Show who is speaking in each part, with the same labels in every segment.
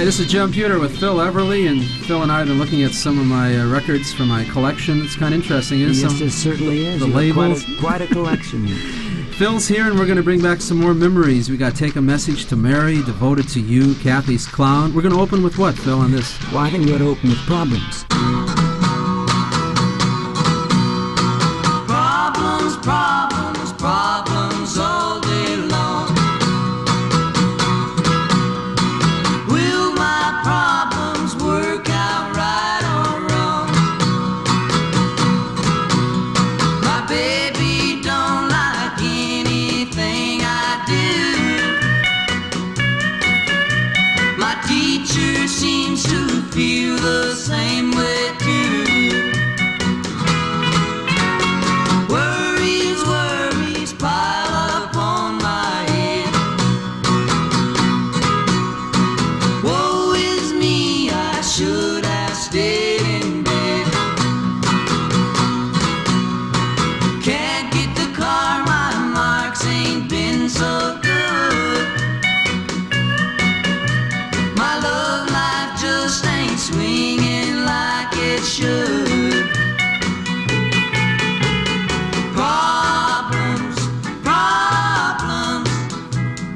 Speaker 1: Hi, this is Jim Pewter with Phil Everly, and Phil and I have been looking at some of my records from my collection. It's kind of interesting.
Speaker 2: Yes, it certainly is.
Speaker 1: The labels.
Speaker 2: Quite a collection.
Speaker 1: Phil's here, and we're going to bring back some more memories. We got Take a Message to Mary, Devoted to You, Kathy's Clown. We're going to open with what, Phil, on this?
Speaker 2: Well, I think we ought to open with Problems.
Speaker 3: Problems, problems, problems all day long. Will my problems work out right or wrong? My baby don't like anything I do. My teacher seems to feel the same way too. Swinging like it should. Problems, problems,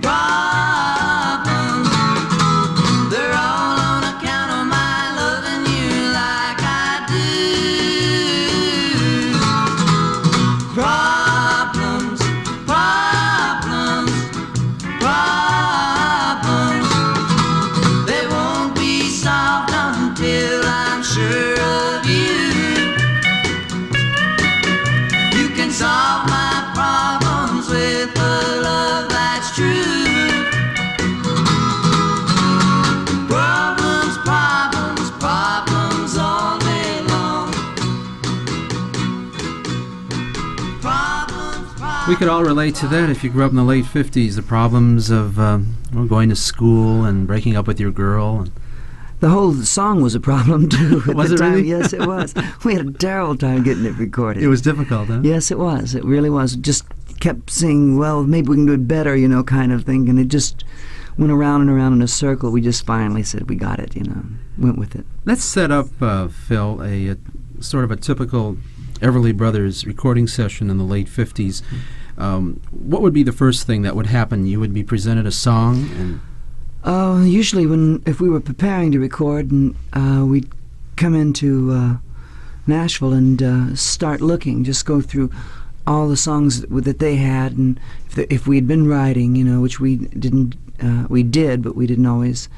Speaker 3: problems. They're all on account of my loving you like I do. Problems, problems, problems. They won't be solved until I'm sure of you. You can solve my problems with a love that's true. Problems, problems, problems all day long. Problems, problems.
Speaker 1: We could all relate to that if you grew up in the late 50s, the problems of going to school and breaking up with your girl. And
Speaker 2: The whole song was a problem, too, at
Speaker 1: Was
Speaker 2: the
Speaker 1: it
Speaker 2: time.
Speaker 1: really?
Speaker 2: Yes, it was. We had a terrible time getting it recorded.
Speaker 1: it was difficult, huh?
Speaker 2: Yes, it was. It really was. Just kept saying, well, maybe we can do it better, kind of thing. And it just went around and around in a circle. We just finally said, we got it, went with it.
Speaker 1: Let's set up, Phil, a sort of a typical Everly Brothers recording session in the late 50s. What would be the first thing that would happen? You would be presented a song, and
Speaker 2: Usually if we were preparing to record, and we'd come into Nashville and start looking, just go through all the songs that they had, and if we had been writing, which we didn't, we did, but we didn't always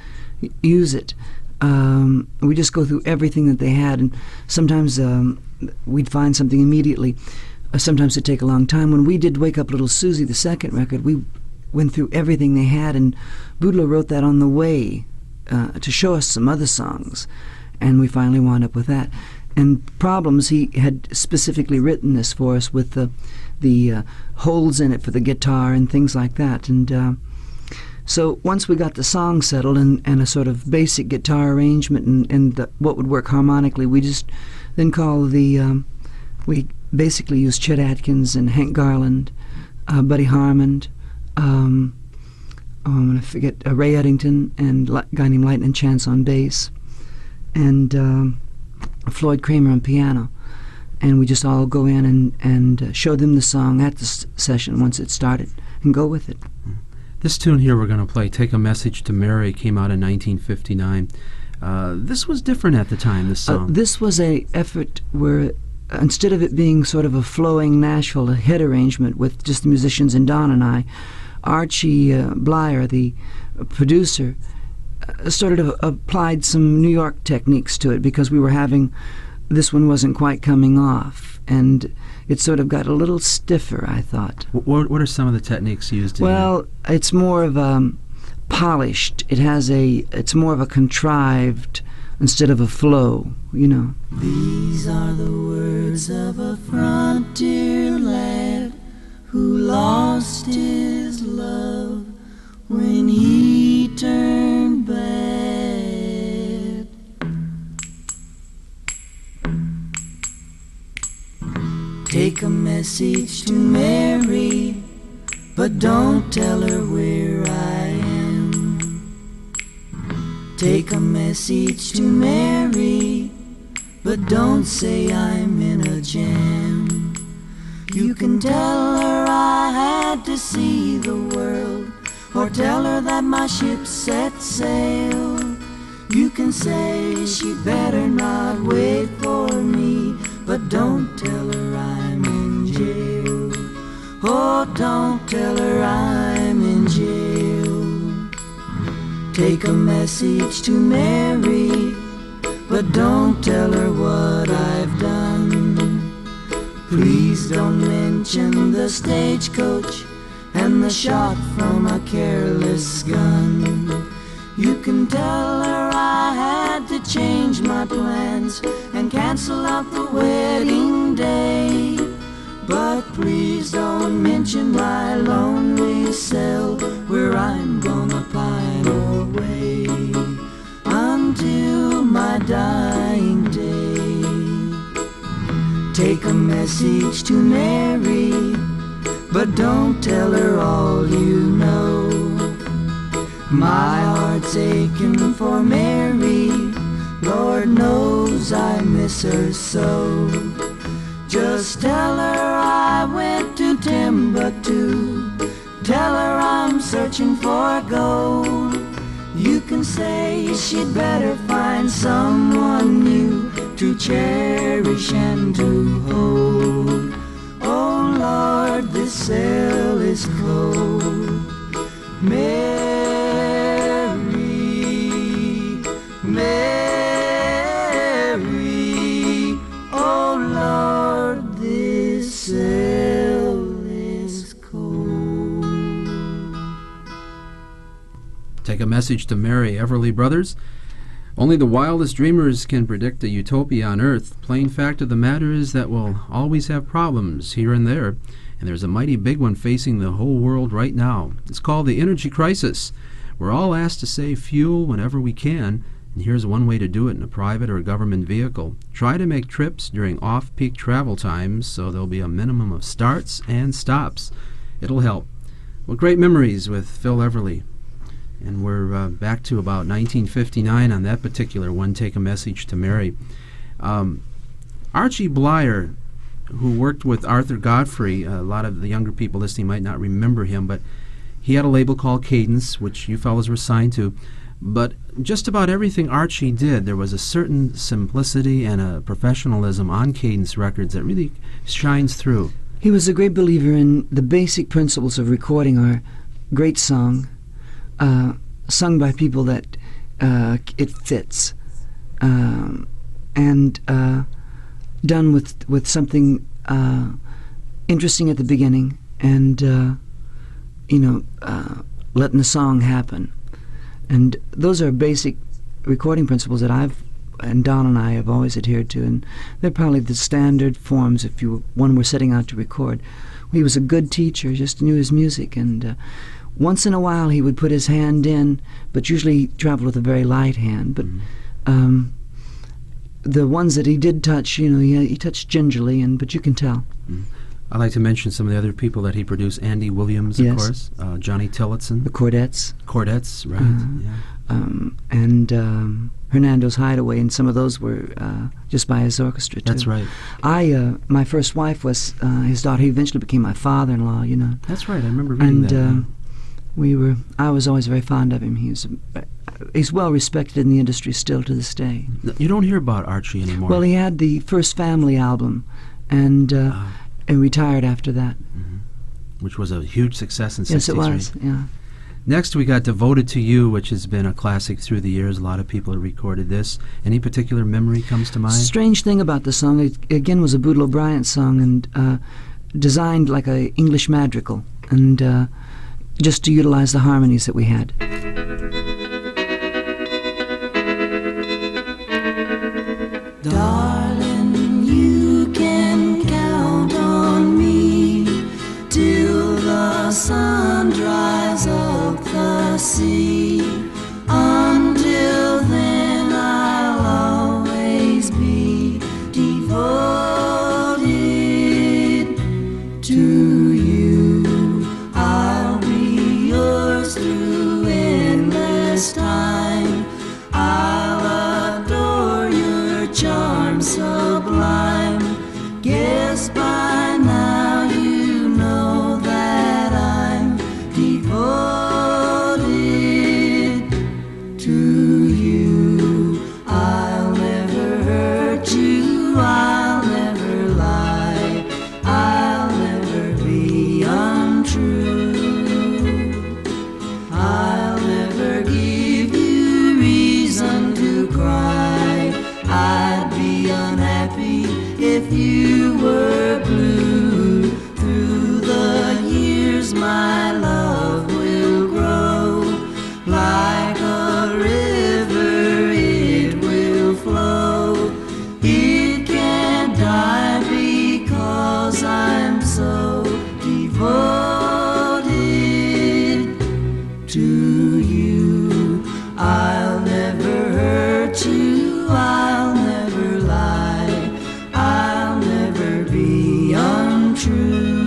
Speaker 2: use it. We just go through everything that they had, and sometimes we'd find something immediately. Sometimes it'd take a long time. When we did Wake Up Little Susie, the second record, we went through everything they had, and Boudleaux wrote that on the way to show us some other songs, and we finally wound up with that. And Problems, he had specifically written this for us with the holes in it for the guitar and things like that. And so once we got the song settled and a sort of basic guitar arrangement and what would work harmonically, we just then called we basically used Chet Atkins and Hank Garland, Buddy Harmon, I'm going to forget, Ray Eddington, and a guy named Lightning Chance on bass, and Floyd Kramer on piano. And we just all go in and show them the song at the session once it started and go with it.
Speaker 1: this tune here we're going to play, Take a Message to Mary, came out in 1959. This was different at the time, this song.
Speaker 2: This was a effort where instead of it being sort of a flowing Nashville hit arrangement with just the musicians and Don and I, Archie Blyer, the producer, sort of applied some New York techniques to it because we were having, this one wasn't quite coming off, and it sort of got a little stiffer, I thought.
Speaker 1: What are some of the techniques used?
Speaker 2: Well, it's more of polished. It's more of a contrived instead of a flow, you know.
Speaker 3: These are the words of a frontier lad who lost his love when he turned bad. Take a message to Mary, but don't tell her where I am. Take a message to Mary, but don't say I'm in a jam. You can tell her I had to see the world, or tell her that my ship set sail. You can say she'd better not wait for me, but don't tell her I'm in jail. Oh, don't tell her I'm in jail. Take a message to Mary, but don't tell her what I've done. Please don't mention the stagecoach and the shot from a careless gun. You can tell her I had to change my plans and cancel out the wedding day. But please don't mention my lonely cell where I'm gonna pine away until my dying day. Take a message to Mary, but don't tell her all you know. My heart's aching for Mary, Lord knows I miss her so. Just tell her I went to Timbuktu, tell her I'm searching for gold. You can say she'd better find someone new to cherish and to hold. Oh Lord, this cell is cold. Mary, Mary, oh Lord, this cell is cold.
Speaker 1: Take a message to Mary, Everly Brothers. Only the wildest dreamers can predict a utopia on Earth. Plain fact of the matter is that we'll always have problems here and there, and there's a mighty big one facing the whole world right now. It's called the energy crisis. We're all asked to save fuel whenever we can, and here's one way to do it in a private or government vehicle. Try to make trips during off-peak travel times so there'll be a minimum of starts and stops. It'll help. Well, great memories with Phil Everly. And we're back to about 1959 on that particular one, Take a Message to Mary. Archie Blyer, who worked with Arthur Godfrey, a lot of the younger people listening might not remember him, but he had a label called Cadence, which you fellows were signed to. But just about everything Archie did, there was a certain simplicity and a professionalism on Cadence Records that really shines through.
Speaker 2: He was a great believer in the basic principles of recording our great song, sung by people that it fits, and done with something interesting at the beginning, and letting the song happen. And those are basic recording principles that and Don and I have always adhered to, and they're probably the standard forms if one were setting out to record. He was a good teacher, just knew his music, and once in a while he would put his hand in, but usually he traveled with a very light hand. But the ones that he did touch, he touched gingerly, but you can tell.
Speaker 1: I'd like to mention some of the other people that he produced. Andy Williams, of
Speaker 2: Yes.
Speaker 1: course, Johnny Tillotson.
Speaker 2: The Cordettes.
Speaker 1: Cordettes, right. Yeah.
Speaker 2: And Hernando's Hideaway, and some of those were just by his orchestra, too.
Speaker 1: That's right.
Speaker 2: My first wife was his daughter. He eventually became my father-in-law,
Speaker 1: That's right, I remember reading that.
Speaker 2: And I was always very fond of him. He's well respected in the industry still to this day.
Speaker 1: You don't hear about Archie anymore.
Speaker 2: Well, he had the first Family album, and retired after that.
Speaker 1: Which was a huge success in
Speaker 2: Yes,
Speaker 1: '63.
Speaker 2: it was, yeah.
Speaker 1: Next, we got Devoted to You, which has been a classic through the years. A lot of people have recorded this. Any particular memory comes to mind?
Speaker 2: Strange thing about the song, it again was a Boodle O'Brien song, and designed like a English madrigal, and just to utilize the harmonies that we had.
Speaker 3: Darling, you can count on me till the sun dries up the sea. Until then, I'll always be devoted to you. I'll be yours through guess by now you know that I'm devoted to you. I'll never hurt you, I'll never lie, I'll never be untrue. I'll never give you reason to cry. I'd be unhappy if you were blue. Through the years my love will grow. Like a river it will flow. It can't die because I'm so devoted to you. I'll never hurt you, I'll never lie, I'll never be untrue.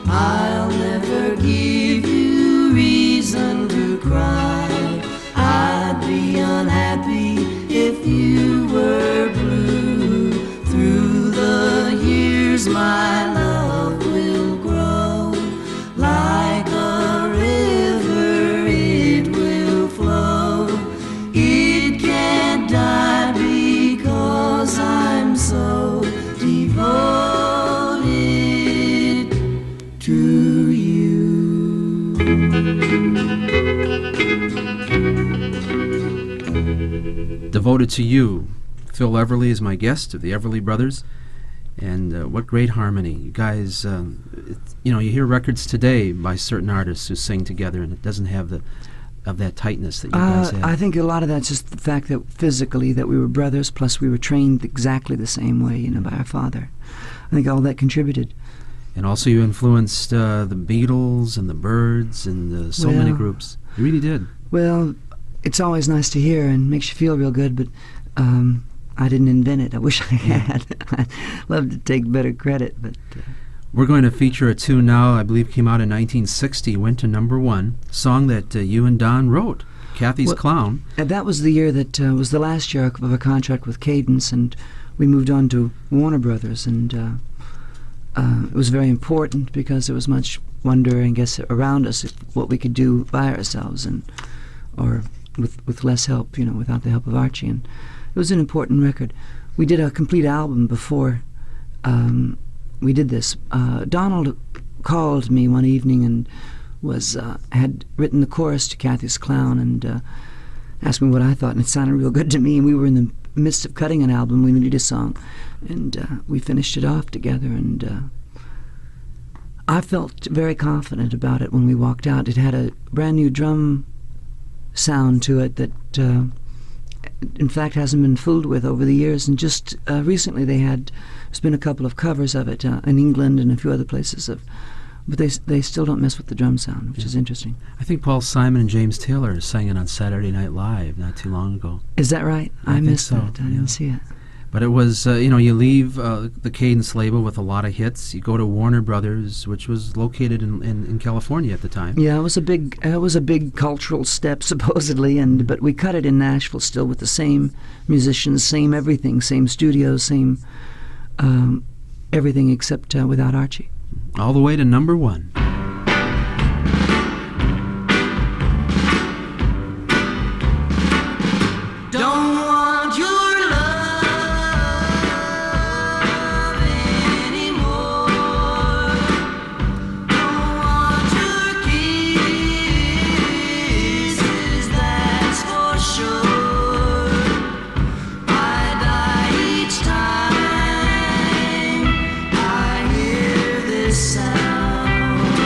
Speaker 3: I'll never give you reason to cry. I'd be unhappy if you were blue. Through the years my love will grow. Like a river it will flow. It can't die because I'm so devoted to you.
Speaker 1: Devoted to You. Phil Everly is my guest of the Everly Brothers. And what great harmony. You guys, you hear records today by certain artists who sing together, and it doesn't have that tightness that you guys have.
Speaker 2: I think a lot of that's just the fact that physically that we were brothers, plus we were trained exactly the same way, by our father. I think all that contributed.
Speaker 1: And also you influenced the Beatles and the Byrds and so many groups. You really did.
Speaker 2: Well, it's always nice to hear and makes you feel real good, but I didn't invent it. I wish I had. I'd love to take better credit, but...
Speaker 1: We're going to feature a tune now, I believe came out in 1960, went to #1, song that you and Don wrote, Kathy's Clown.
Speaker 2: That was the year that was the last year of a contract with Cadence, and we moved on to Warner Brothers, and it was very important because there was much wonder, I guess, around us what we could do by ourselves, or with less help, without the help of Archie, and it was an important record. We did a complete album before we did this. Donald called me one evening and had written the chorus to Kathy's Clown and asked me what I thought, and it sounded real good to me. And we were in the midst of cutting an album. We needed a song, and we finished it off together. And I felt very confident about it when we walked out. It had a brand new drum sound to it that, in fact, hasn't been fooled with over the years. And just recently, there's been a couple of covers of it in England and a few other places, but they still don't mess with the drum sound, which is interesting.
Speaker 1: I think Paul Simon and James Taylor sang it on Saturday Night Live not too long ago.
Speaker 2: Is that right? I missed that. I didn't see it.
Speaker 1: But it was, you leave the Cadence label with a lot of hits. You go to Warner Brothers, which was located in California at the time.
Speaker 2: Yeah, it was a big cultural step, supposedly, but we cut it in Nashville still with the same musicians, same everything, same studios, same everything except without Archie.
Speaker 1: All the way to #1.
Speaker 3: Sound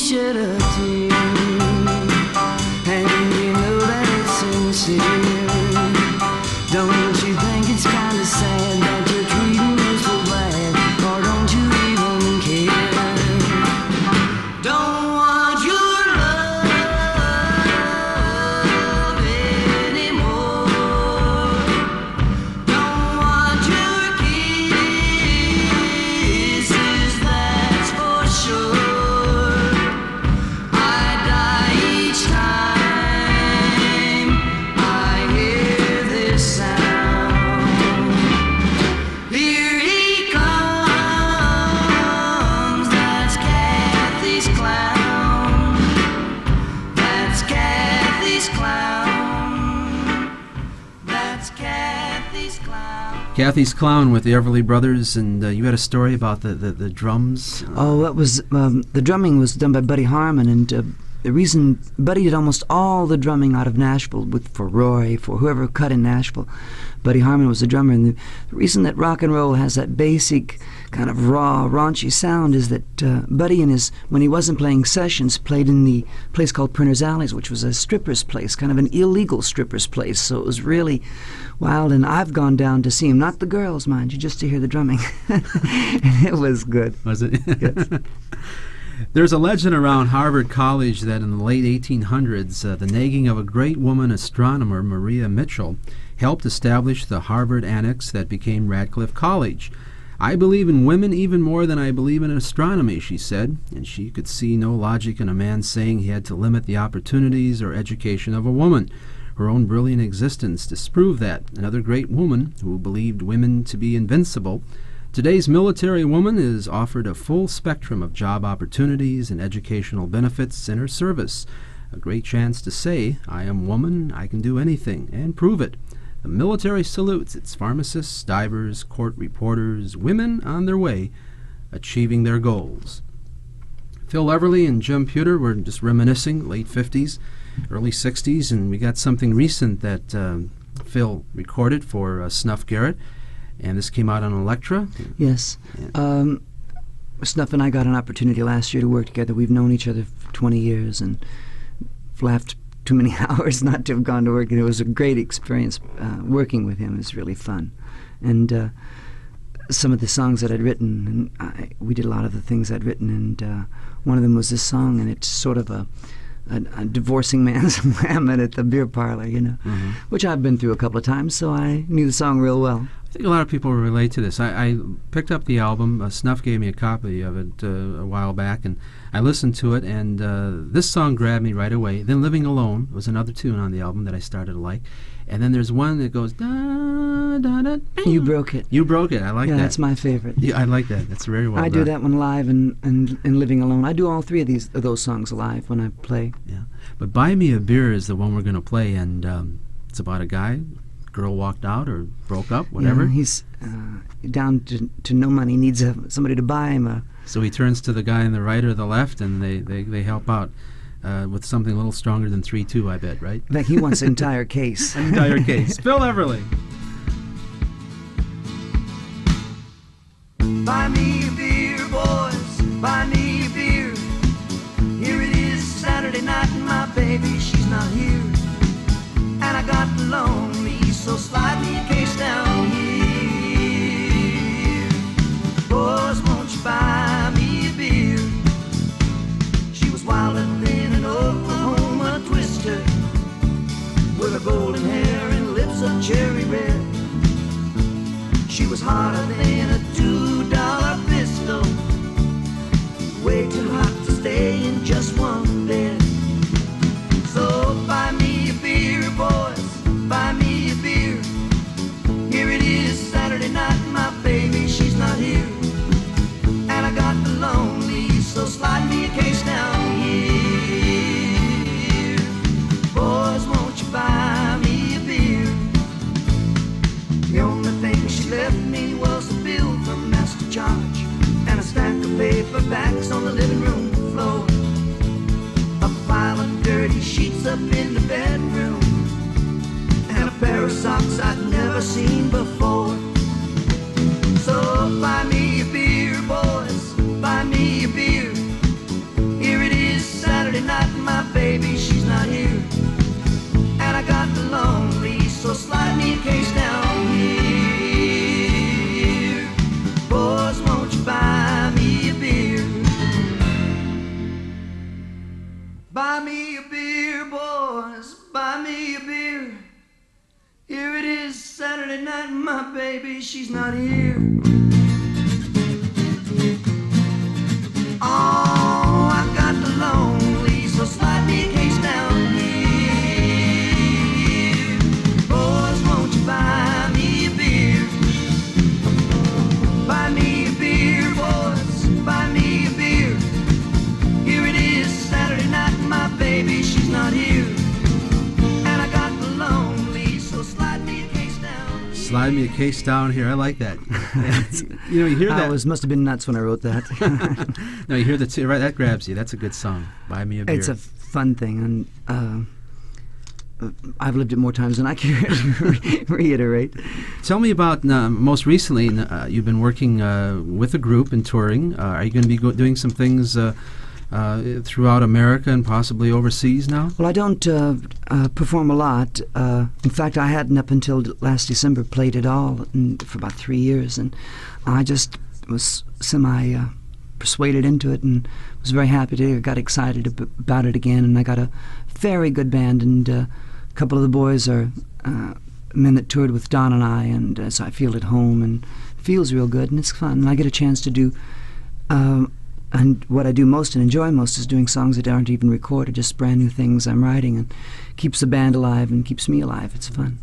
Speaker 3: shed a tear, and you know that it's sincere. Don't you think it's kind of sad that you're treating me so bad, or don't you even care? Don't want your love anymore. Don't want your kisses, that's for sure. I die each time I hear this sound. Here he comes, that's Kathy's clown. That's Kathy's clown. That's Kathy's clown.
Speaker 1: Kathy's Clown with the Everly Brothers, and you had a story about the drums.
Speaker 2: Oh, that was the drumming was done by Buddy Harmon, and the reason Buddy did almost all the drumming out of Nashville for Roy, for whoever cut in Nashville. Buddy Harmon was the drummer, and the reason that rock and roll has that basic kind of raw, raunchy sound is that Buddy when he wasn't playing sessions, played in the place called Printer's Alleys, which was a stripper's place, kind of an illegal stripper's place. So it was really wild, and I've gone down to see him, not the girls, mind you, just to hear the drumming. And it was good.
Speaker 1: Was it?
Speaker 2: Yes.
Speaker 1: There's a legend around Harvard College that in the late 1800s, the nagging of a great woman astronomer, Maria Mitchell, helped establish the Harvard Annex that became Radcliffe College. I believe in women even more than I believe in astronomy, she said, and she could see no logic in a man saying he had to limit the opportunities or education of a woman. Her own brilliant existence disproved that. Another great woman who believed women to be invincible. Today's military woman is offered a full spectrum of job opportunities and educational benefits in her service. A great chance to say, I am woman, I can do anything, and prove it. The military salutes its pharmacists, divers, court reporters, women on their way, achieving their goals. Phil Everly and Jim Pewter were just reminiscing, late 50s, early 60s, and we got something recent that Phil recorded for Snuff Garrett, and this came out on Elektra.
Speaker 2: Yes. Snuff and I got an opportunity last year to work together. We've known each other for 20 years and laughed too many hours not to have gone to work. And it was a great experience working with him. It was really fun. And some of the songs that I'd written, and we did a lot of the things I'd written, and one of them was this song, and it's sort of a divorcing man's lament at the beer parlor, you know, which I've been through a couple of times, so I knew the song real well.
Speaker 1: I think a lot of people will relate to this. I picked up the album. Snuff gave me a copy of it a while back, and I listened to it, and this song grabbed me right away. Then Living Alone was another tune on the album that I started to like. And then there's one that goes, da, da, da,
Speaker 2: You Broke It.
Speaker 1: You Broke It. I like that.
Speaker 2: Yeah, that's my favorite.
Speaker 1: Yeah, I like that. That's very well
Speaker 2: I
Speaker 1: done.
Speaker 2: do that one live and Living Alone. I do all three of those songs live when I play.
Speaker 1: Yeah. But Buy Me a Beer is the one we're going to play, and it's about a guy, girl walked out or broke up, whatever.
Speaker 2: Yeah, he's down to no money, needs somebody to buy him a...
Speaker 1: So he turns to the guy on the right or the left, and they help out with something a little stronger than 3-2, I bet, right?
Speaker 2: In fact, he wants an entire case.
Speaker 1: An entire case. Phil Everly.
Speaker 3: Buy me a beer, boys, buy me a beer. Here it is, Saturday night, and my baby, she's not here. And I got lonely, so slide me a case down here. Boys, won't you buy me a beer? She was wilder than an Oklahoma twister, with her golden hair and lips of cherry red. She was hotter than a $2 pistol, way too hot to stay in just one bed. So buy me a beer, boys, buy me a beer. Here it is, Saturday night, my baby, she's not here. And I got lonely, so slide me a case down here. Boys, won't you buy me a beer? The only thing she left me was a bill for master charge and a stack of paperbacks on the living room floor, a pile of dirty sheets up in the bedroom, and a pair of socks I'd never seen before. So buy me a beer, boys, buy me a beer. Here it is, case down here. Boys, won't you buy me a beer? Buy me a beer, boys, buy me a beer. Here it is, Saturday night, and my baby, she's not here. Oh, I got the lonely, so slide me a case down here. Boys, won't you buy me a beer? Buy me a beer, boys, buy me a beer. Here it is, Saturday night, and my baby, she's not here. And I got the lonely, so slide me a case down here.
Speaker 1: Slide me a case down here. I like that. You hear that.
Speaker 2: Must have been nuts when I wrote that.
Speaker 1: No, you hear that. Right, that grabs you. That's a good song. Buy me a beer.
Speaker 2: It's a fun thing, and I've lived it more times than I can reiterate.
Speaker 1: Tell me about most recently. You've been working with a group and touring. Are you going to be doing some things throughout America and possibly overseas now?
Speaker 2: Well, I don't perform a lot. In fact, I hadn't up until last December played at all for about 3 years, and I just was persuaded into it and was very happy to got excited about it again. And I got a very good band, and a couple of the boys are men that toured with Don and I, and so I feel at home and it feels real good, and it's fun. And I get a chance to do and what I do most and enjoy most is doing songs that aren't even recorded, just brand new things I'm writing, and keeps the band alive and keeps me alive. It's fun.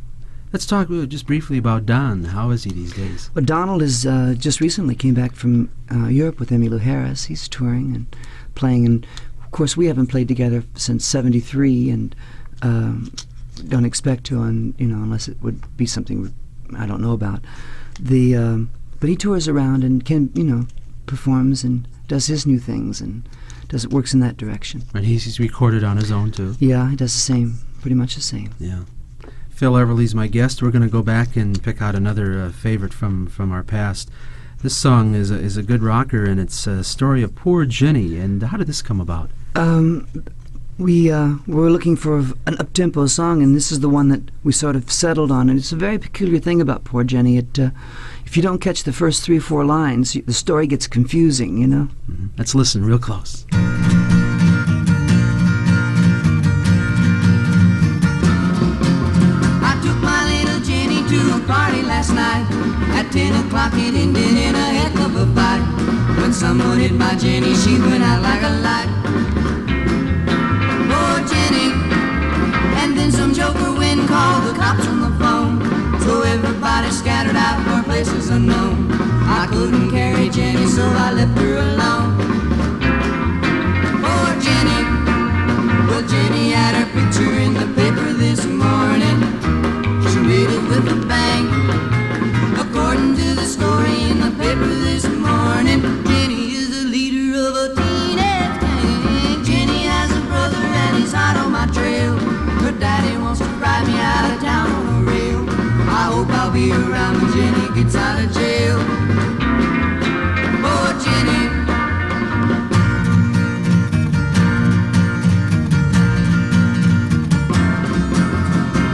Speaker 1: Let's talk just briefly about Don. How is he these days?
Speaker 2: Well, Donald is just recently came back from Europe with Emmylou Harris. He's touring and playing, and of course we haven't played together since '73, and don't expect to, unless it would be something I don't know about. But he tours around and performs and does his new things and works in that direction.
Speaker 1: And he's recorded on his own too.
Speaker 2: Yeah, he does the same, pretty much the same.
Speaker 1: Yeah. Phil Everly's my guest. We're going to go back and pick out another favorite from our past. This song is a good rocker, and it's a story of poor Jenny. And how did this come about?
Speaker 2: We were looking for an up-tempo song, and this is the one that we sort of settled on. And it's a very peculiar thing about Poor Jenny. If you don't catch the first 3 or 4 lines, the story gets confusing,
Speaker 1: Mm-hmm. Let's listen real close.
Speaker 3: I took my little Jenny to a party last night. At 10 o'clock it ended in a heck of a fight. When someone hit my Jenny, she went out like a light. Poor Jenny. And then some joker wind called the cops on the phone. So everybody scattered out for places unknown. I couldn't carry Jenny, so I left her alone. Poor Jenny. Well, Jenny had her picture in the paper this morning. She made it with a bang. According to the story in the paper this morning, Jenny is the leader of a teenage gang. Jenny has a brother and he's hot on my trail. Her daddy wants to ride me out of town on a rail. I hope I'll be around when Jenny gets out of jail. Poor Jenny.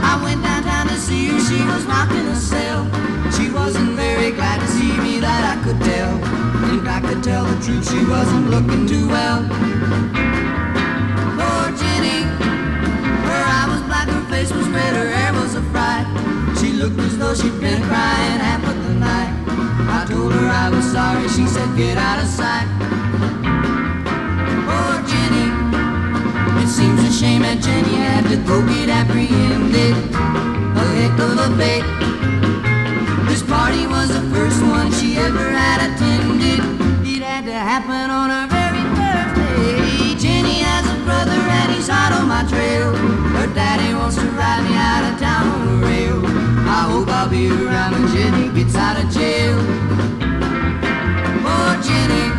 Speaker 3: I went downtown to see her, she was locked in a cell. She wasn't very glad to see me, that I could tell. In fact, to tell the truth, she wasn't looking too well. Poor Jenny. Her eye was black, her face was red, her hair was a fright. She looked as though she'd been crying half of the night. I told her I was sorry, she said get out of sight. Poor Jenny. It seems a shame that Jenny had to go get apprehended. A heck of a bait. This party was the first one she ever had attended. It had to happen on her very first day. Jenny has a brother and he's hot on my trail. Her daddy wants to ride me out of town on the rail. I hope I'll be around when Jenny gets out of jail. Poor Jenny.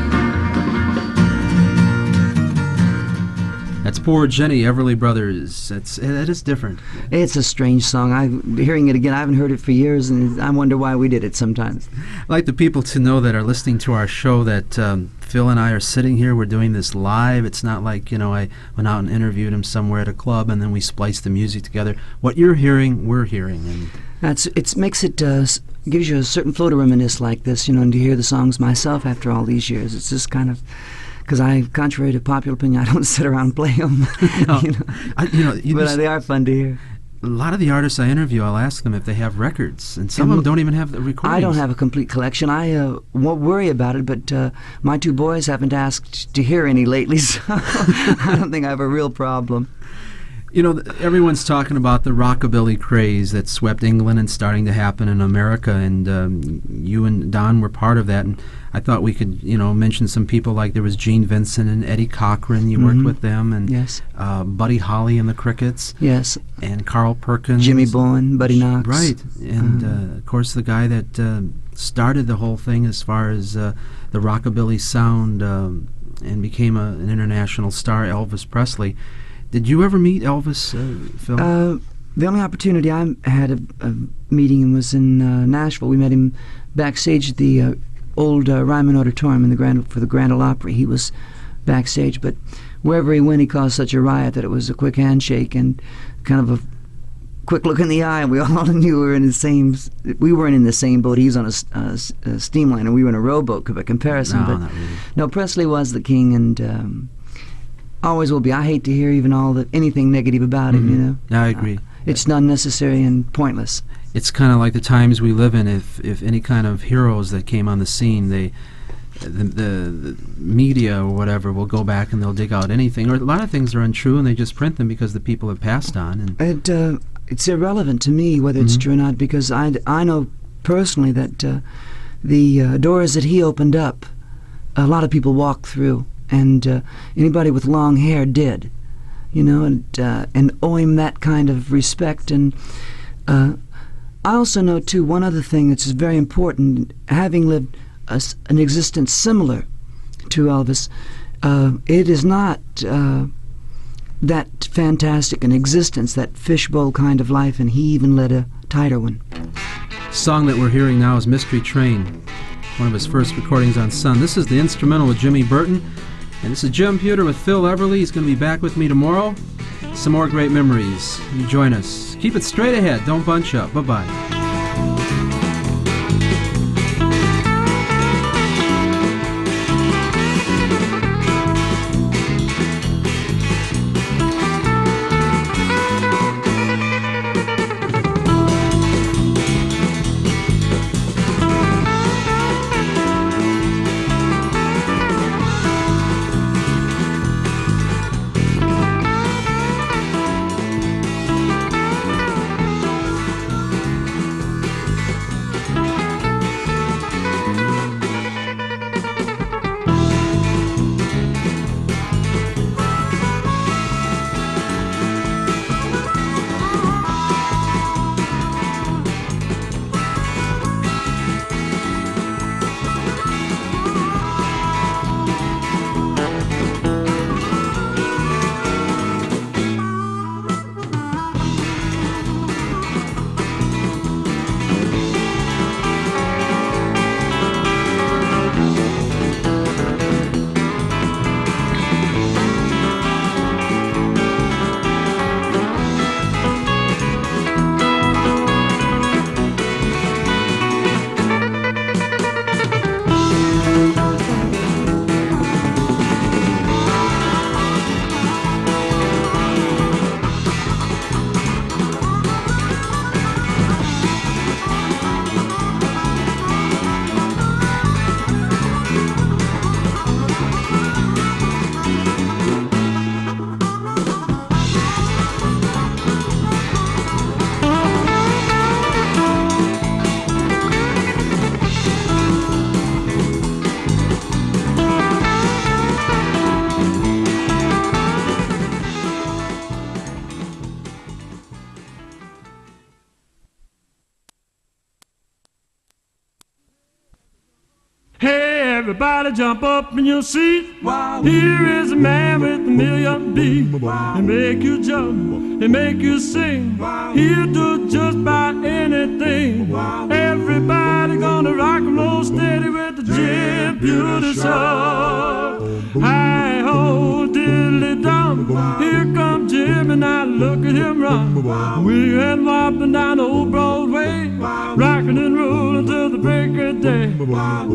Speaker 1: That's Poor Jenny, Everly Brothers. That is different.
Speaker 2: It's a strange song. I'm hearing it again. I haven't heard it for years, and I wonder why we did it sometimes.
Speaker 1: I'd like the people to know that are listening to our show that Phil and I are sitting here. We're doing this live. It's not like, I went out and interviewed him somewhere at a club and then we spliced the music together. What you're hearing, we're hearing. And
Speaker 2: It makes it gives you a certain flow to reminisce like this, and to hear the songs myself after all these years. It's just kind of because contrary to popular opinion, I don't sit around and play them. But they are fun to hear.
Speaker 1: A lot of the artists I interview, I'll ask them if they have records, and some of them don't even have the recordings.
Speaker 2: I don't have a complete collection. I won't worry about it, but my two boys haven't asked to hear any lately, so I don't think I have a real problem.
Speaker 1: Everyone's talking about the rockabilly craze that swept England and starting to happen in America, and you and Don were part of that. And I thought we could, mention some people like there was Gene Vincent and Eddie Cochran. You worked with them, and
Speaker 2: yes.
Speaker 1: Buddy Holly and the Crickets.
Speaker 2: Yes.
Speaker 1: And Carl Perkins.
Speaker 2: Jimmy Bowen, Buddy Knox.
Speaker 1: Right. And, of course, the guy that started the whole thing as far as the rockabilly sound and became an international star, Elvis Presley. Did you ever meet Elvis, Phil?
Speaker 2: The only opportunity I had of meeting him was in Nashville. We met him backstage at the old Ryman Auditorium for the Grand Ole Opry. He was backstage, but wherever he went, he caused such a riot that it was a quick handshake and kind of a quick look in the eye. We all knew we were in the same. We weren't in the same boat. He was on a steamliner. We were in a rowboat by comparison.
Speaker 1: No, not really.
Speaker 2: No, Presley was the king, and always will be. I hate to hear even anything negative about him.
Speaker 1: Yeah, I agree.
Speaker 2: It's unnecessary and pointless.
Speaker 1: It's kind of like the times we live in. If any kind of heroes that came on the scene, the media or whatever will go back and they'll dig out anything. Or a lot of things are untrue and they just print them because the people have passed on. And
Speaker 2: it's irrelevant to me whether it's true or not, because I know personally that the doors that he opened up, a lot of people walked through, and anybody with long hair did, and owe him that kind of respect. And I also know too one other thing that's very important. Having lived an existence similar to Elvis, it is not that fantastic an existence, that fishbowl kind of life, and he even led a tighter one.
Speaker 1: The song that we're hearing now is Mystery Train, one of his first recordings on Sun. This is the instrumental with Jimmy Burton, and this is Jim Pewter with Phil Everly. He's going to be back with me tomorrow. Some more great memories. You join us. Keep it straight ahead. Don't bunch up. Bye-bye.
Speaker 4: Everybody jump up in your seat. Wow. Here is a man with a million beats. Wow. He make you jump, he make you sing. Wow. He'll do just about anything. Wow. Everybody gonna rock and roll steady with the Jim Pewter Show. Hi ho, diddly dum. drum. Here comes Jim and I look at him run. We went whopping down old Broadway, rocking and rolling till the break of day.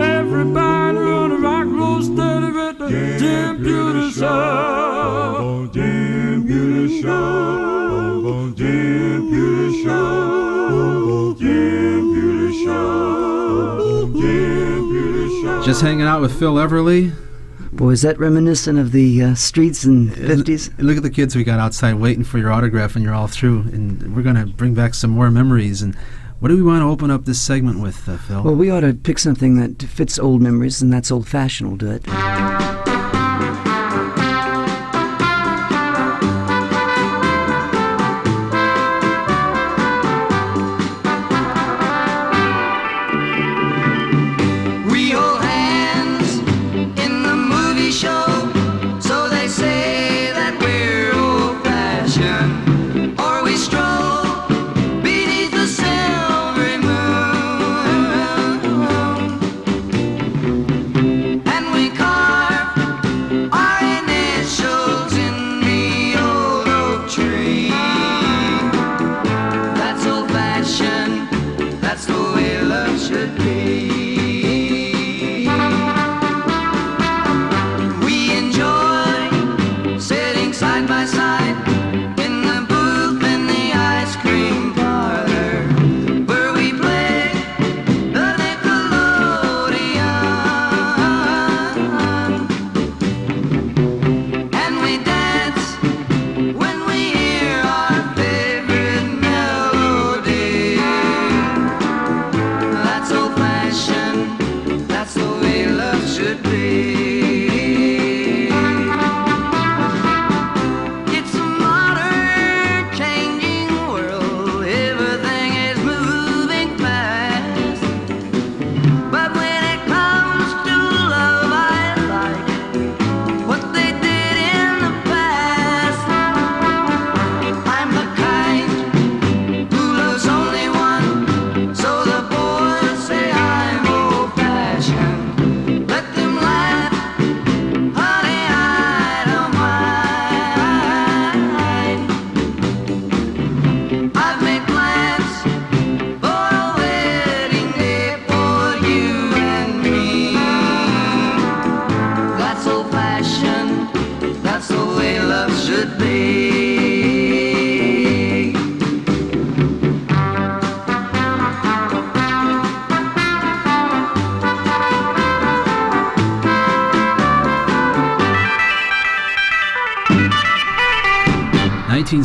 Speaker 4: Everybody on a rock roll steady with the Jim Pewter Show. Jim Pewter Show. Jim Pewter Show. Jim Pewter Show. Jim Pewter Show.
Speaker 1: Just hanging out with Phil Everly.
Speaker 2: Boy, is that reminiscent of the streets in the 50s?
Speaker 1: Look at the kids we got outside waiting for your autograph, and you're all through. And we're going to bring back some more memories. And what do we want to open up this segment with, Phil?
Speaker 2: Well, we ought to pick something that fits old memories, and that's old-fashioned will do it.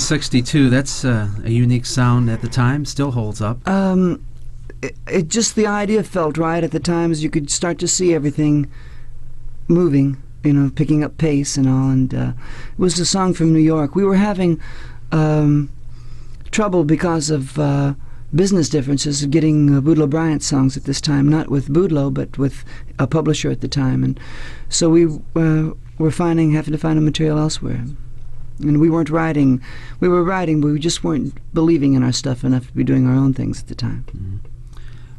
Speaker 1: '62. That's a unique sound at the time. Still holds up.
Speaker 2: It just, the idea felt right at the time, as you could start to see everything moving, you know, picking up pace and all. And it was a song from New York. We were having trouble because of business differences of getting Boudleaux Bryant songs at this time, not with Boudleaux, but with a publisher at the time. And so we were having to find a material elsewhere. And we weren't writing. We were writing, but we just weren't believing in our stuff enough to be doing our own things at the time.
Speaker 1: Mm-hmm.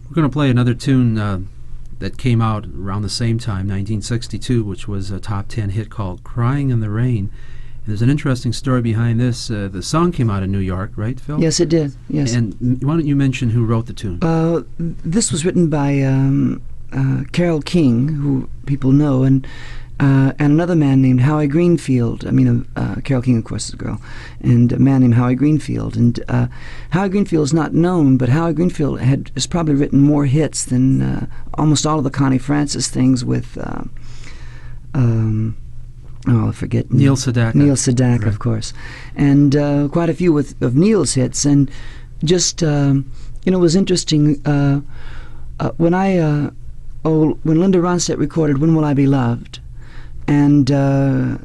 Speaker 1: We're going to play another tune that came out around the same time, 1962, which was a top 10 hit called Crying in the Rain. And there's an interesting story behind this. The song came out in New York, right, Phil?
Speaker 2: Yes, it did. Yes.
Speaker 1: And why don't you mention who wrote the tune?
Speaker 2: This was written by Carole King, who people know, and another man named Howie Greenfield. I mean, Carole King, of course, is a girl, and a man named Howie Greenfield. And Howie Greenfield is not known, but Howie Greenfield has probably written more hits than almost all of the Connie Francis things with, I forget.
Speaker 1: Neil Sedaka.
Speaker 2: Neil Sedaka,
Speaker 1: right.
Speaker 2: Of course. And quite a few of Neil's hits. And just, it was interesting. When Linda Ronstadt recorded When Will I Be Loved, and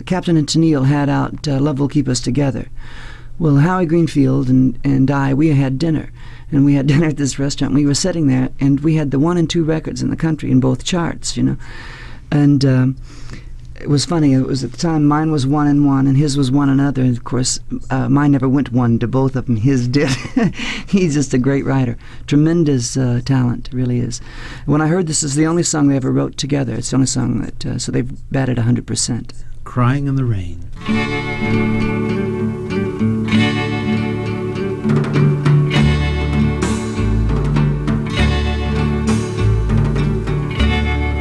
Speaker 2: Captain and Tennille had out Love Will Keep Us Together. Well, Howie Greenfield and I, we had dinner. And we had dinner at this restaurant. We were sitting there, and we had the 1 and 2 records in the country in both charts, you know. And it was funny. It was at the time mine was 1 and 1, and his was 1 and other. And of course, mine never went 1 to both of them. His did. He's just a great writer. Tremendous talent, really is. When I heard this is the only song they ever wrote together, it's the only song that, so they've batted 100%.
Speaker 1: Crying in the Rain.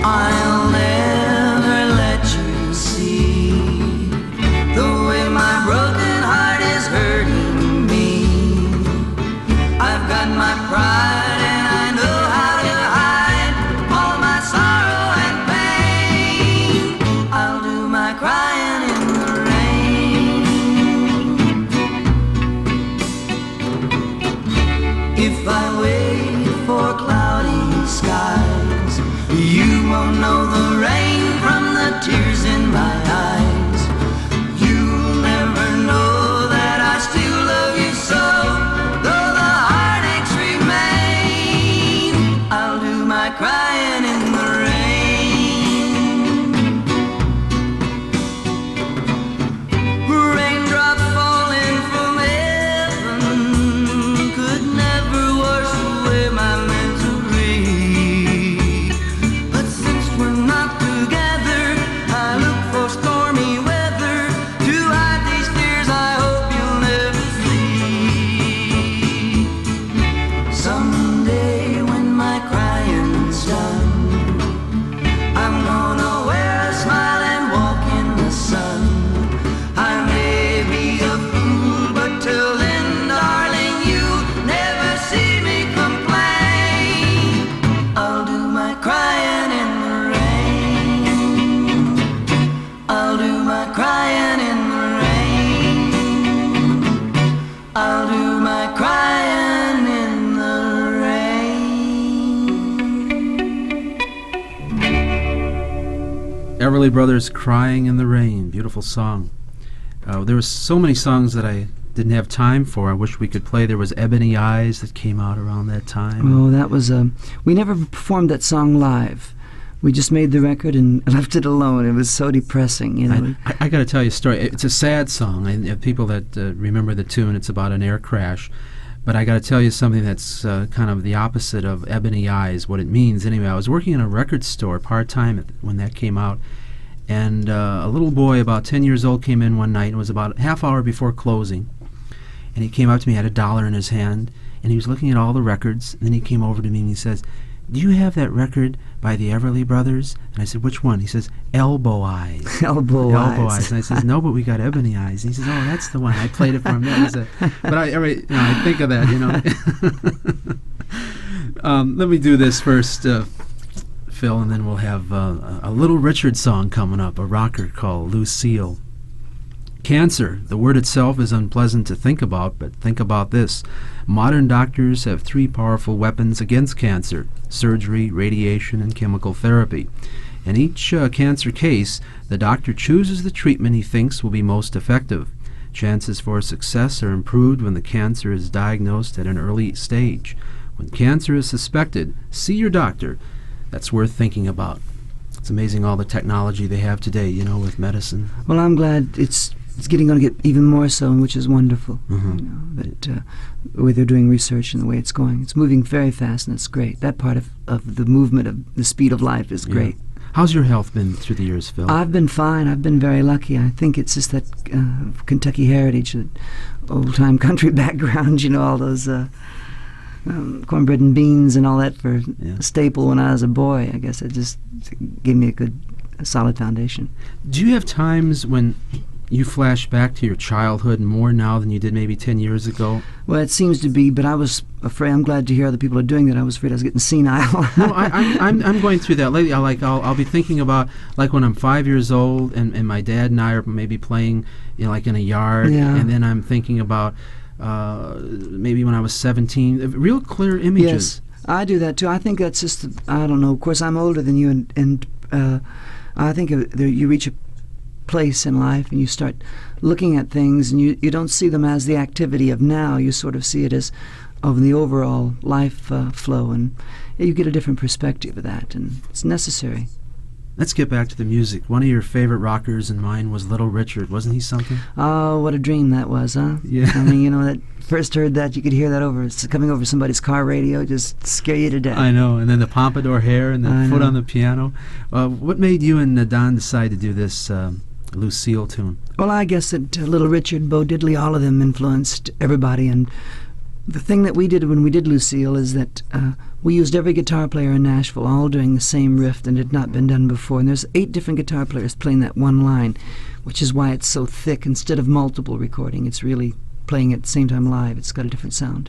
Speaker 3: I'll never let you see the way my broken heart is hurting me. I've got my pride and I know how to hide all my sorrow and pain. I'll do my crying in the rain. If I wait for cloudy skies, you won't know the rain from the tears in my eyes. You'll never know that I still love you so, though the heartaches remain. I'll do my crying in the rain. Raindrops falling from heaven could never wash away my misery. But since we're not together, I look for stormy weather to hide these tears I hope you'll never see. Someday when my crying's done, I'm gonna wear a smile and walk in the sun. I may be a fool, but till then, darling, you'll never see me complain. I'll do my crying in the rain. I'll do my crying in the rain. I'll do my crying in the rain.
Speaker 1: Everly Brothers, Crying in the Rain. Beautiful song. There were so many songs that I didn't have time for. I wish we could play. There was Ebony Eyes that came out around that time.
Speaker 2: Oh, that was we never performed that song live. We just made the record and left it alone. It was so depressing, you know.
Speaker 1: I got to tell you a story. It's a sad song. People that remember the tune, it's about an air crash. But I got to tell you something that's kind of the opposite of Ebony Eyes, what it means. Anyway, I was working in a record store part-time when that came out, and a little boy about 10 years old came in one night, and it was about a half hour before closing, and he came up to me, had $1 in his hand, and he was looking at all the records, and then he came over to me and he says, "Do you have that record by the Everly Brothers?" And I said, "Which one?" He says, "Elbow Eyes."
Speaker 2: Elbow Eyes.
Speaker 1: And I said, "No, but we got Ebony Eyes." And he says, "Oh, that's the one." I played it for him. That was but I think of that, you know. Let me do this first, Phil, and then we'll have a Little Richard song coming up, a rocker called Lucille. Cancer. The word itself is unpleasant to think about, but think about this. Modern doctors have 3 powerful weapons against cancer: surgery, radiation, and chemical therapy. In each cancer case, the doctor chooses the treatment he thinks will be most effective. Chances for success are improved when the cancer is diagnosed at an early stage. When cancer is suspected, see your doctor. That's worth thinking about. It's amazing all the technology they have today, you know, with medicine.
Speaker 2: Well, I'm glad it's going to get even more so, which is wonderful.
Speaker 1: Mm-hmm.
Speaker 2: You know, that the way they're doing research and the way it's going, it's moving very fast, and it's great. That part of the movement of the speed of life is great.
Speaker 1: How's your health been through the years, Phil?
Speaker 2: I've been fine. I've been very lucky. I think it's just that Kentucky heritage, that old-time country background, you know, all those cornbread and beans and all that for a staple when I was a boy. I guess it just gave me a solid foundation.
Speaker 1: Do you have times when you flash back to your childhood more now than you did maybe 10 years ago?
Speaker 2: Well, it seems to be, but I was afraid. I'm glad to hear other people are doing that. I was afraid I was getting senile.
Speaker 1: No, I'm going through that lately. I'll be thinking about, like, when I'm 5 years old and my dad and I are maybe playing, you know, like in a yard, and then I'm thinking about maybe when I was 17, real clear images.
Speaker 2: Yes, I do that too. I think that's just, I don't know. Of course, I'm older than you, and I think you reach a place in life and you start looking at things, and you don't see them as the activity of now. You sort of see it as of the overall life flow, and you get a different perspective of that, and it's necessary.
Speaker 1: Let's get back to the music. One of your favorite rockers and mine was Little Richard. Wasn't he something?
Speaker 2: Oh, what a dream that was, huh?
Speaker 1: Yeah.
Speaker 2: I mean, you know, that first heard that, you could hear that coming over somebody's car radio, just scare you to death.
Speaker 1: I know. And then the pompadour hair and the foot on the piano. What made you and Don decide to do this Lucille tune?
Speaker 2: Well, I guess that Little Richard, Bo Diddley, all of them influenced everybody. And the thing that we did when we did Lucille is that we used every guitar player in Nashville, all doing the same riff that had not been done before. And there's 8 different guitar players playing that one line, which is why it's so thick. Instead of multiple recording, it's really playing at the same time live. It's got a different sound.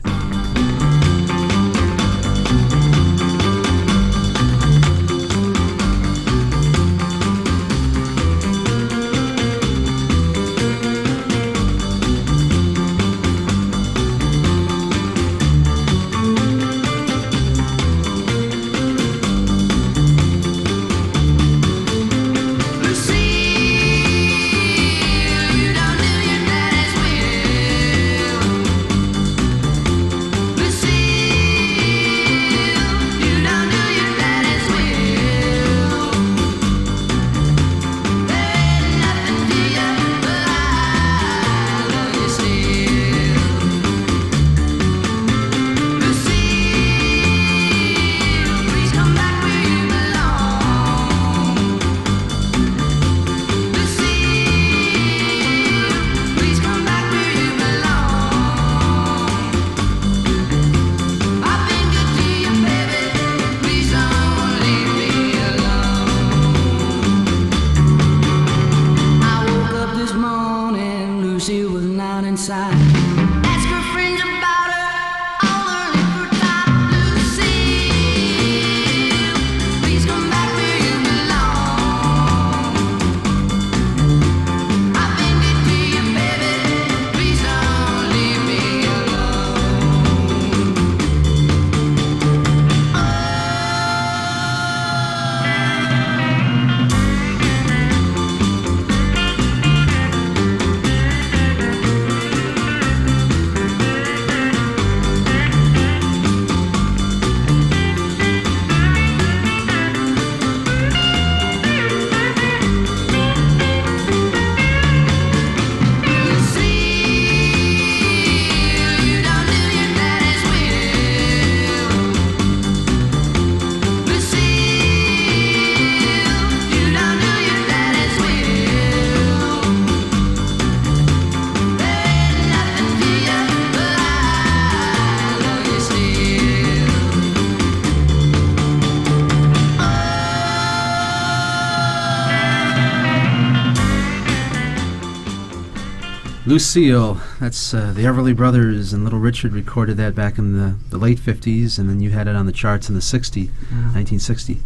Speaker 1: Lucille, that's the Everly Brothers, and Little Richard recorded that back in the late 50s, and then you had it on the charts in the 1960.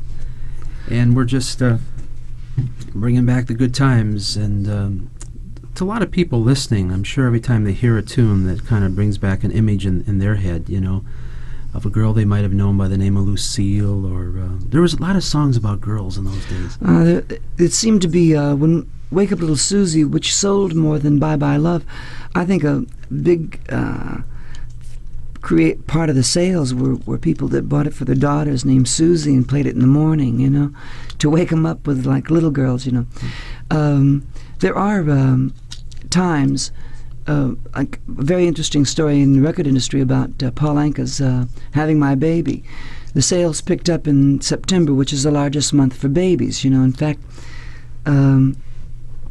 Speaker 1: And we're just bringing back the good times, and to a lot of people listening, I'm sure every time they hear a tune that kind of brings back an image in their head, you know, of a girl they might have known by the name of Lucille, or there was a lot of songs about girls in those days.
Speaker 2: It seemed to be when Wake Up Little Susie, which sold more than Bye Bye Love. I think a big part of the sales were people that bought it for their daughters named Susie and played it in the morning, you know, to wake them up with like little girls, you know. There are times, like a very interesting story in the record industry about Paul Anka's Having My Baby. The sales picked up in September, which is the largest month for babies, you know. In fact,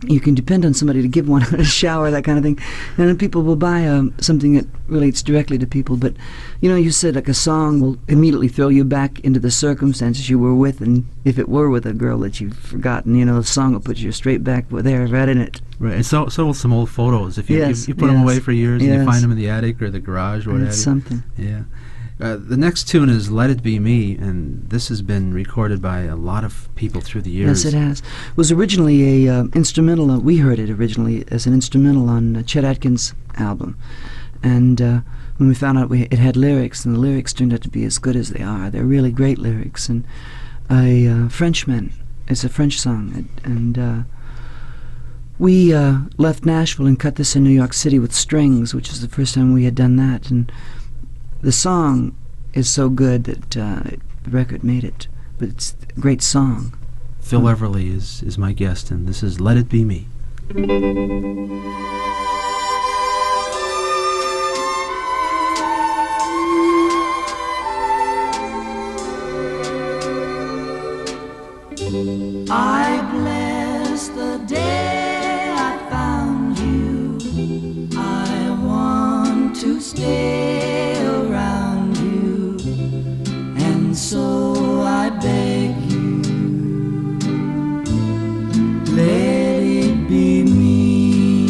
Speaker 2: you can depend on somebody to give one a shower, that kind of thing. And then people will buy something that relates directly to people. But, you know, you said like a song will immediately throw you back into the circumstances you were with. And if it were with a girl that you've forgotten, you know, the song will put you straight back there, right in it.
Speaker 1: Right, and so will some old photos. If you,
Speaker 2: yes,
Speaker 1: you put them away for years and you
Speaker 2: yes.
Speaker 1: find them in the attic or the garage or whatever.
Speaker 2: It's something.
Speaker 1: Yeah. The next tune is Let It Be Me, and this has been recorded by a lot of people through the years.
Speaker 2: Yes, it has. It was originally a instrumental. We heard it originally as an instrumental on Chet Atkins' album. And when we found out it had lyrics, and the lyrics turned out to be as good as they are. They're really great lyrics. And a Frenchman, it's a French song. And we left Nashville and cut this in New York City with strings, which is the first time we had done that. And the song is so good that the record made it, but it's a great song.
Speaker 1: Phil Everly is my guest, and this is Let It Be Me.
Speaker 3: I bless the day to stay around you, and so I beg you, let it be me.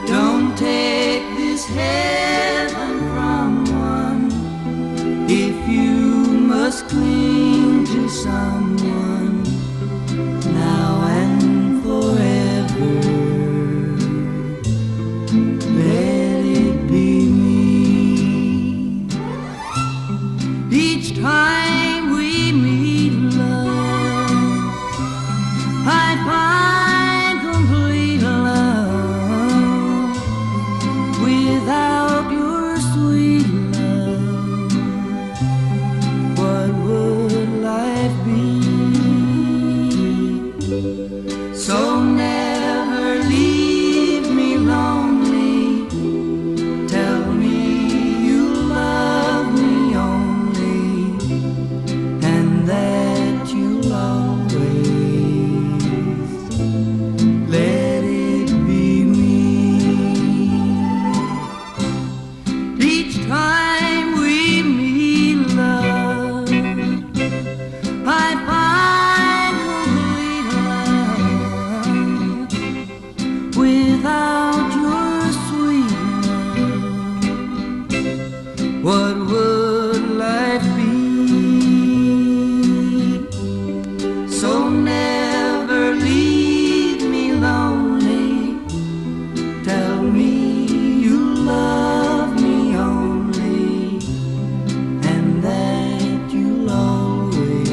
Speaker 3: Don't take this heaven from one if you must cling to someone now and forever. Let it be me. Each time we meet, love, I find complete love without your sweet love. What would life be? So never leave me lonely. Tell me you love me only, and that you'll always let it be me. Each time we meet, love, I find complete love without your sweet love. What would life be? So never leave me lonely. Tell me you love me only, and that you'll always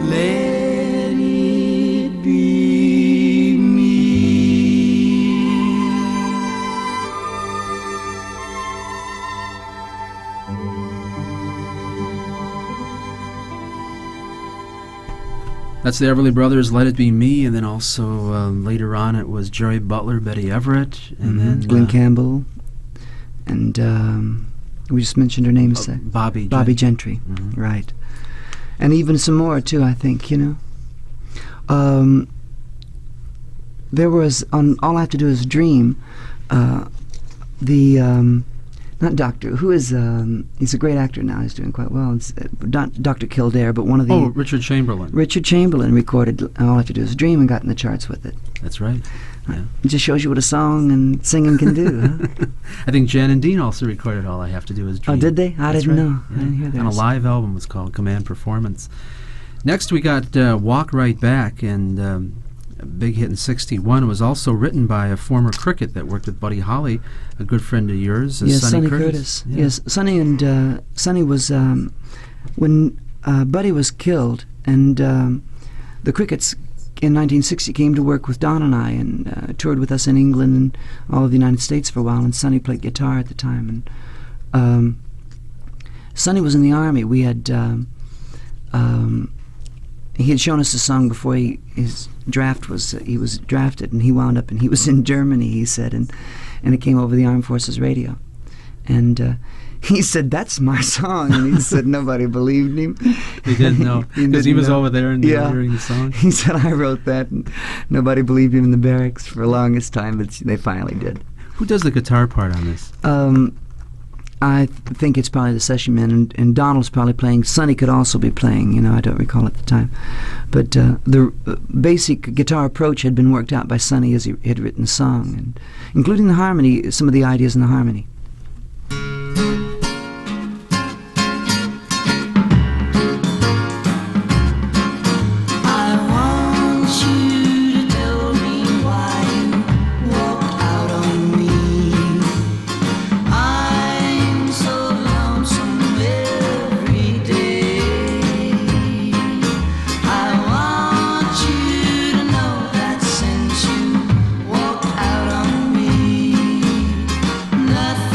Speaker 3: let it be me.
Speaker 1: That's the Everly Brothers, Let It Be Me, and then also later on it was Jerry Butler, Betty Everett, and then
Speaker 2: Glenn Campbell, and we just mentioned her name a sec.
Speaker 1: Bobby
Speaker 2: Gentry,
Speaker 1: Mhm.
Speaker 2: right. And even some more, too, I think, you know. There was, on All I Have to Do Is Dream, not Doctor, who is, he's a great actor now, he's doing quite well. It's not Dr. Kildare, but one of the...
Speaker 1: Oh, Richard Chamberlain.
Speaker 2: Richard Chamberlain recorded All I Have to Do Is Dream and got in the charts with it.
Speaker 1: That's right. Yeah.
Speaker 2: It just shows you what a song and singing can do, huh?
Speaker 1: I think Jan and Dean also recorded All I Have to Do Is Dream.
Speaker 2: Oh, did they? I
Speaker 1: That's
Speaker 2: didn't
Speaker 1: right.
Speaker 2: know.
Speaker 1: Yeah.
Speaker 2: I didn't hear that.
Speaker 1: On a live album, it was called Command Performance. Next, we got Walk Right Back, and a big hit in '61. Was also written by a former cricket that worked with Buddy Holly, a good friend of yours,
Speaker 2: Yes,
Speaker 1: Sonny
Speaker 2: Sonny
Speaker 1: Curtis. Yeah.
Speaker 2: Yes, Sonny and Sonny was when Buddy was killed, and the Crickets in 1960 came to work with Don and I, and toured with us in England and all of the United States for a while. And Sonny played guitar at the time, and Sonny was in the Army. We had he had shown us a song before his draft was he was drafted, and he wound up and he was in Germany, he said, and it came over the Armed Forces radio, and he said, "That's my song," and he said nobody believed him.
Speaker 1: He didn't know because he was over there and
Speaker 2: Yeah.
Speaker 1: hearing the song.
Speaker 2: He said, "I wrote that," and nobody believed him in the barracks for the longest time, but they finally did.
Speaker 1: Who does the guitar part on this?
Speaker 2: I think it's probably the session man, and Donald's probably playing. Sonny could also be playing, you know, I don't recall at the time. But the basic guitar approach had been worked out by Sonny as he had written the song, and including the harmony, some of the ideas in the harmony.
Speaker 3: Nothing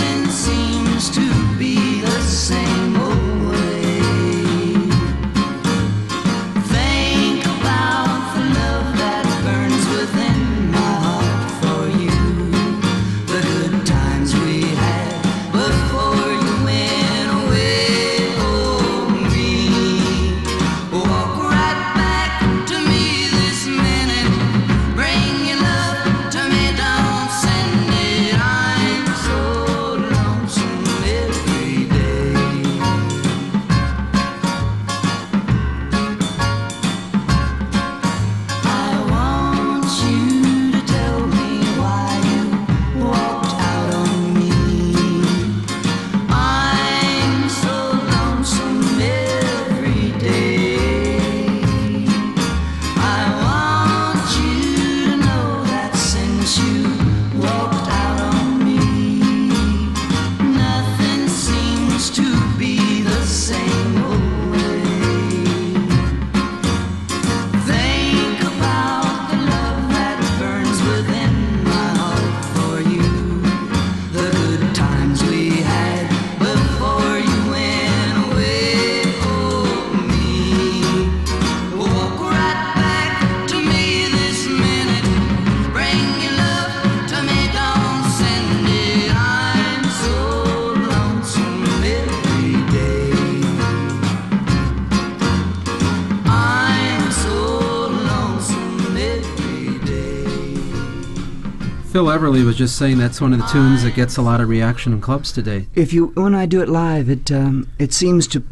Speaker 1: Phil Everly was just saying that's one of the tunes that gets a lot of reaction in clubs today.
Speaker 2: When I do it live, it seems to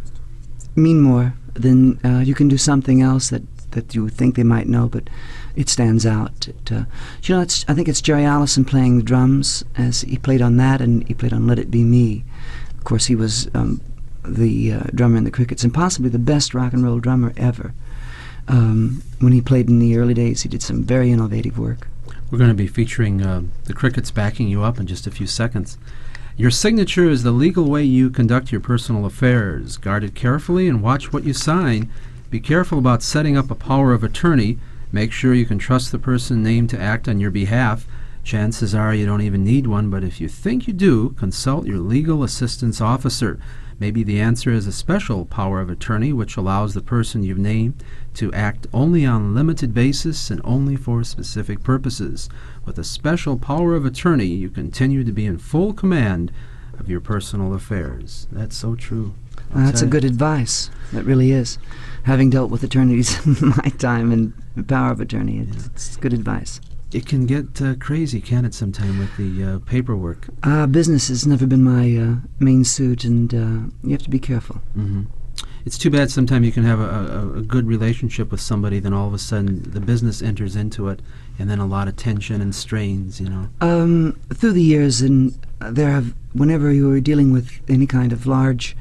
Speaker 2: mean more than you can do something else that you think they might know, but it stands out. I think it's Jerry Allison playing the drums, as he played on that, and he played on Let It Be Me. Of course, he was the drummer in the Crickets, and possibly the best rock and roll drummer ever. When he played in the early days, he did some very innovative work.
Speaker 1: We're going to be featuring the Crickets backing you up in just a few seconds. Your signature is the legal way you conduct your personal affairs. Guard it carefully and watch what you sign. Be careful about setting up a power of attorney. Make sure you can trust the person named to act on your behalf. Chances are you don't even need one, but if you think you do, consult your legal assistance officer. Maybe the answer is a special power of attorney, which allows the person you've named to act only on limited basis and only for specific purposes. With a special power of attorney, you continue to be in full command of your personal affairs. That's so true.
Speaker 2: That's a good advice. That really is. Having dealt with attorneys in my time and the power of attorney, it's good advice.
Speaker 1: It can get crazy, can it, sometime with the paperwork?
Speaker 2: Business has never been my main suit, and you have to be careful.
Speaker 1: Mm-hmm. It's too bad sometimes you can have a good relationship with somebody, then all of a sudden the business enters into it, and then a lot of tension and strains, you know.
Speaker 2: Through the years, and whenever you are dealing with any kind of large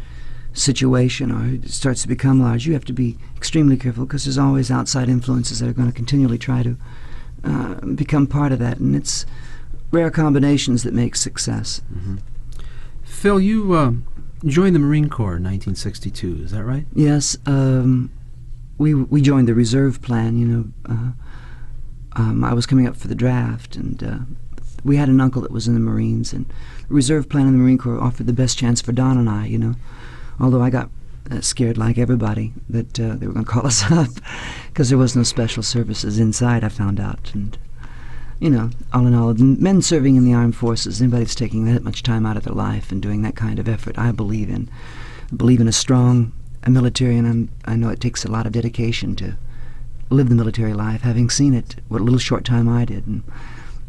Speaker 2: situation, or it starts to become large, you have to be extremely careful, because there's always outside influences that are going to continually try to become part of that, and it's rare combinations that make success.
Speaker 1: Mm-hmm. Phil, you joined the Marine Corps in 1962, is that right?
Speaker 2: Yes, we joined the reserve plan. You know, I was coming up for the draft, and we had an uncle that was in the Marines, and the reserve plan in the Marine Corps offered the best chance for Don and I, you know, although I got scared like everybody that they were going to call us up, because there was no special services inside, I found out. And you know, all in all, men serving in the armed forces, anybody that's taking that much time out of their life and doing that kind of effort, I believe in a strong military, and I know it takes a lot of dedication to live the military life, having seen it what a little short time I did. And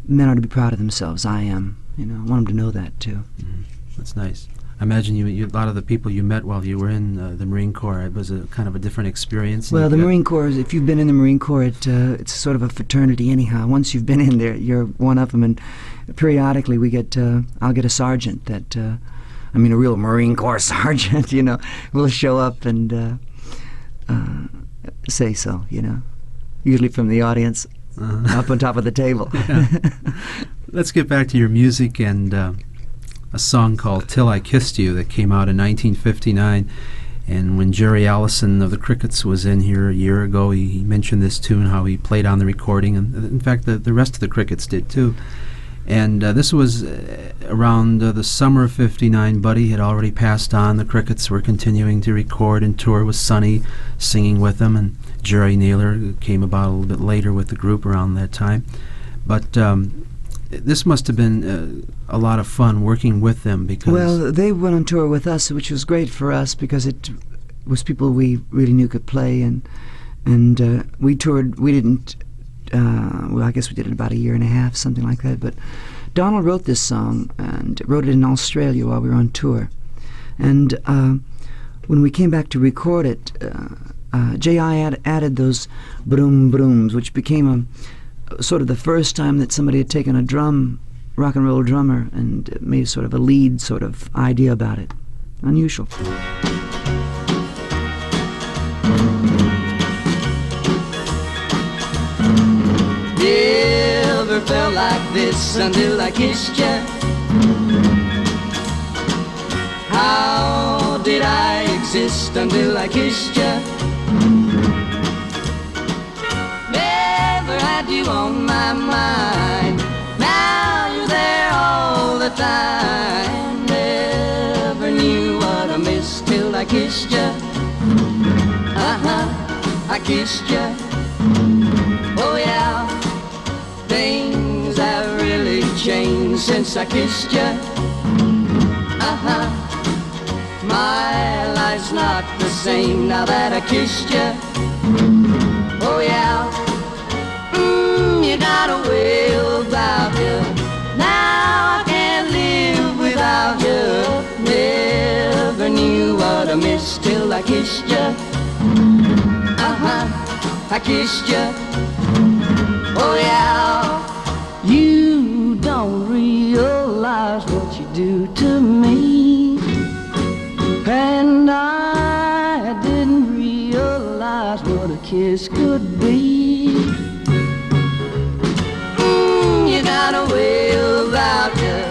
Speaker 2: men are to be proud of themselves. I am, you know, I want them to know that too.
Speaker 1: Mm-hmm. That's nice. I imagine you a lot of the people you met while you were in the Marine Corps, it was a kind of a different experience.
Speaker 2: Well, the Marine Corps, if you've been in the Marine Corps, it's sort of a fraternity anyhow. Once you've been in there, you're one of them, and periodically I'll get a sergeant that, a real Marine Corps sergeant, you know, will show up and say so, you know, usually from the audience up on top of the table.
Speaker 1: Yeah. Let's get back to your music and a song called Till I Kissed You that came out in 1959. And when Jerry Allison of the Crickets was in here a year ago, he mentioned this tune, how he played on the recording, and in fact the rest of the Crickets did too. And this was around the summer of '59. Buddy had already passed on. The Crickets were continuing to record and tour with Sonny singing with them, and Jerry Naylor came about a little bit later with the group around that time. But this must have been a lot of fun working with them, because...
Speaker 2: Well, they went on tour with us, which was great for us, because it was people we really knew could play, and we toured. We didn't... well, I guess we did it about a year and a half, something like that, but Donald wrote this song, and wrote it in Australia while we were on tour. And when we came back to record it, J.I. added those broom brooms, which became sort of the first time that somebody had taken a rock and roll drummer, and made sort of a lead sort of idea about it. Unusual.
Speaker 3: Never felt like this until I kissed you. How did I exist until I kissed you? Had you on my mind. Now you're there all the time. Never knew what I missed till I kissed you. I kissed you. Oh yeah, things have really changed since I kissed you. My life's not the same now that I kissed you. Oh yeah, you got a way about you. never knew what I missed till I kissed you. I kissed you. Oh yeah. You don't realize what you do to me, and I didn't realize what a kiss could be. You got a way about you.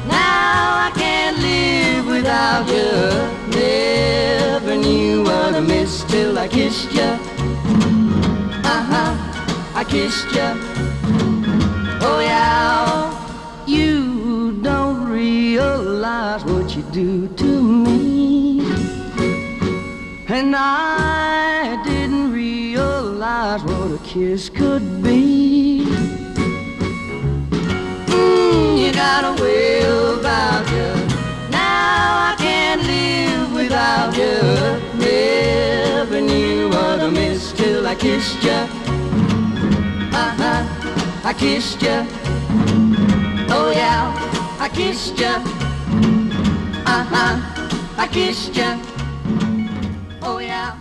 Speaker 3: Now I can't live without you. Never knew what I missed till I kissed you. I kissed you. Oh yeah. You don't realize what you do to me, and I didn't realize what a kiss could be. You got a way about you. Now I can't live without you. Never knew what I missed till I kissed you. I kissed you. Oh yeah, I kissed you. I kissed you. Oh yeah.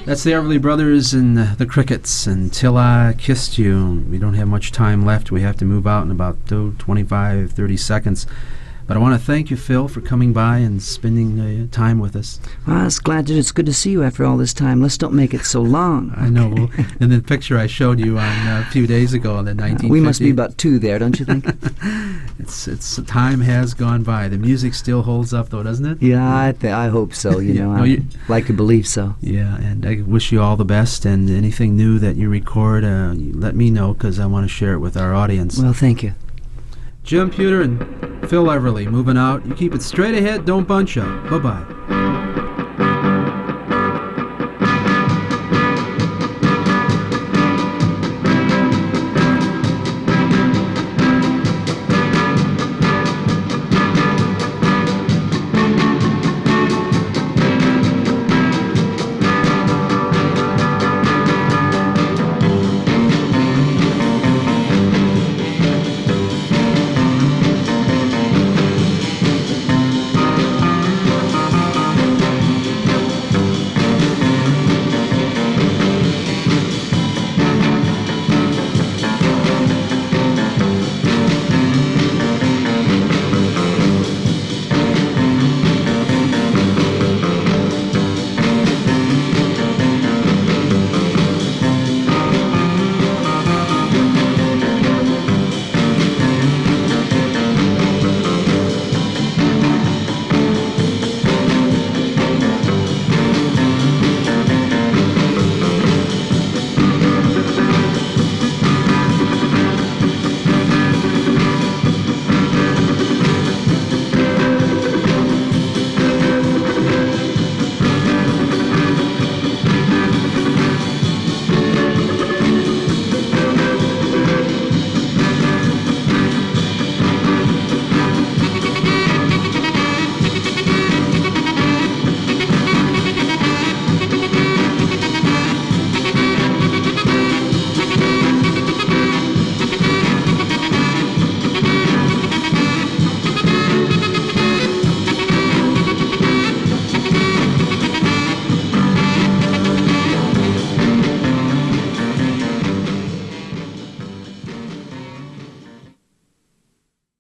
Speaker 1: That's the Everly Brothers and the Crickets, Until I Kissed You. We don't have much time left. We have to move out in about 25, 30 seconds. But I want to thank you, Phil, for coming by and spending time with us.
Speaker 2: Well, I was glad that it's good to see you after all this time. Let's don't make it so long.
Speaker 1: I know. Well, in the picture I showed you on a few days ago in the 1950s.
Speaker 2: We must be about 2 there, don't you think?
Speaker 1: It's time has gone by. The music still holds up, though, doesn't it?
Speaker 2: Yeah, I hope so. You know, I like to believe so.
Speaker 1: Yeah, and I wish you all the best. And anything new that you record, you let me know, because I want to share it with our audience.
Speaker 2: Well, thank you.
Speaker 1: Jim Pewter and Phil Everly moving out. You keep it straight ahead, don't bunch up. Bye-bye.